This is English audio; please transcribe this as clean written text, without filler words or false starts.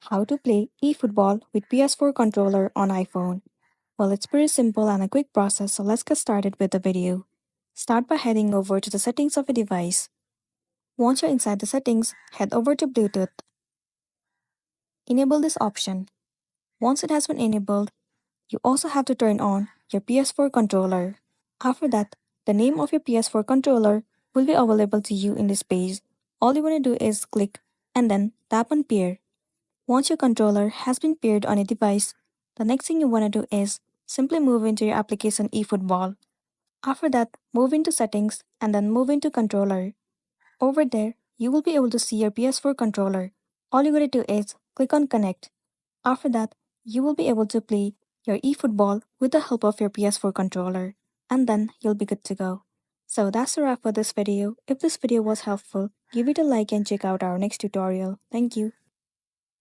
How to play eFootball with PS4 controller on iPhone. Well, it's pretty simple and a quick process, so let's get started with the video. Start by heading over to the settings of a device. Once you're inside the settings, head over to Bluetooth. Enable this option. Once it has been enabled, you also have to turn on your PS4 controller. After that, the name of your PS4 controller will be available to you in this page. All you want to do is click and then tap on pair. Once your controller has been paired on a device, the next thing you want to do is simply move into your application eFootball. After that, move into settings and then move into controller. Over there, you will be able to see your PS4 controller. All you gotta do is click on connect. After that, you will be able to play your eFootball with the help of your PS4 controller. And then you'll be good to go. So that's a wrap for this video. If this video was helpful, give it a like and check out our next tutorial. Thank you.